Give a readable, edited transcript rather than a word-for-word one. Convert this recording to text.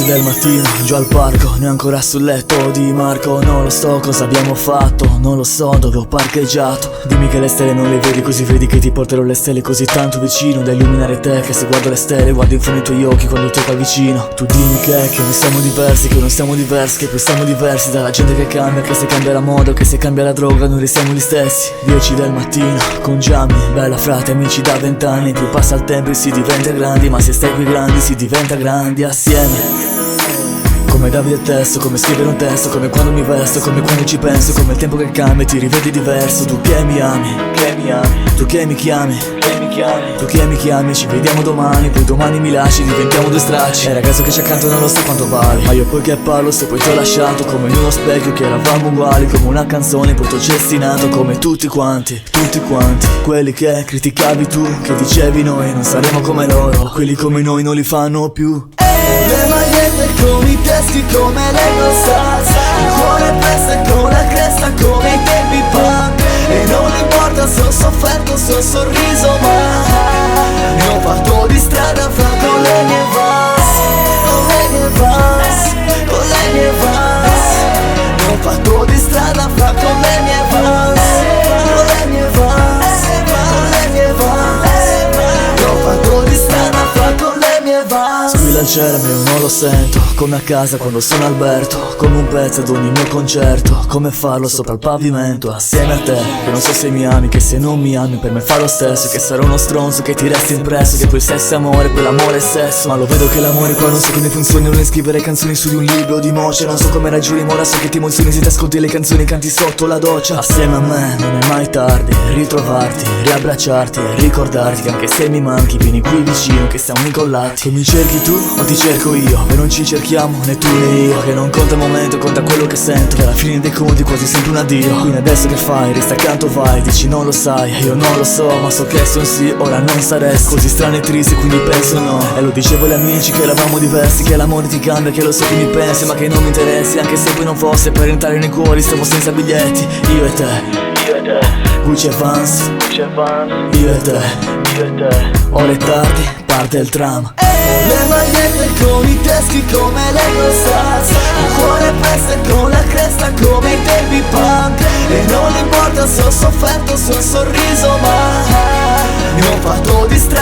del mattino, giù al parco, noi ancora sul letto di Marco. Non lo so cosa abbiamo fatto, non lo so dove ho parcheggiato. Dimmi che le stelle non le vedi, così vedi che ti porterò le stelle così tanto vicino da illuminare te. Che se guardo le stelle guardo in fondo i tuoi occhi quando ti avvicino. Tu dimmi che noi siamo diversi, che non siamo diversi, che poi siamo diversi dalla gente che cambia, che se cambia la moda, che se cambia la droga noi restiamo gli stessi. 10 del mattino, con Giammi, bella frate, amici da 20 anni. Più passa il tempo e si diventa grandi, ma se stai qui grandi si diventa grandi assieme. Come Davide e Testo, come scrivere un testo, come quando mi vesto, come quando ci penso, come il tempo che cambia e ti rivedi diverso. Tu che mi ami, tu che mi chiami, tu che mi chiami, ci vediamo domani, poi domani mi lasci, diventiamo due stracci. E il ragazzo che c'è accanto non lo sa quanto vale, ma io poi che parlo se poi ti ho lasciato. Come in uno specchio che eravamo uguali, come una canzone poi ti ho cestinato. Come tutti quanti, quelli che criticavi tu, che dicevi noi non saremo come loro, quelli come noi non li fanno più. Le magliette con i teschi come Lego Stars, il cuore pesta con la cresta come i tempi punk. E non importa se ho sofferto, se ho sorriso, ma ne ho fatto di strada fra con le mie Vans, con le mie Vans, con le mie Vans. Ne ho fatto di strada fra con le mie Vans, con le mie Vans, con le mie Vans. Ne ho fatto di strada fra con le mie Vans. Squilla il cielo ma io non lo sento, come a casa quando sono Alberto, come un pezzo ad ogni mio concerto. Come farlo sopra il pavimento assieme a te, che non so se mi ami, che se non mi ami per me fa lo stesso. Che sarò uno stronzo, che ti resti impresso, che poi sesso è amore, poi l'amore è sesso. Ma lo vedo che l'amore qua non so come funzioni, non scrivere canzoni su di un libro di moce. Non so come ragioni, ma ora so che ti emozioni se ti ascolti le canzoni, canti sotto la doccia. Assieme a me non è mai tardi, ritrovarti, riabbracciarti e ricordarti che anche se mi manchi vieni qui vicino, che siamo incollati. Che mi cerchi tu o ti cerco io, e non ci cerchiamo né tu né io. Che non conta il momento, conta quello che sento, che alla fine dei conti quasi sempre un addio. Quindi adesso che fai? Resta accanto vai, dici non lo sai, io non lo so, ma so che se un sì ora non saresti così strano e triste, quindi penso no. E lo dicevo agli amici che eravamo diversi, che l'amore ti cambia, che lo so che mi pensi, ma che non mi interessi. Anche se poi non fosse per entrare nei cuori, stiamo senza biglietti, io e te, Gucci e Vans, io e te, ora è tardi, parte il tram. Le magliette con i teschi come Lego Stars, il cuore pesta con la cresta come i tempi punk. E non importa se ho sofferto, se ho sorriso, ma ne ho fatto di strada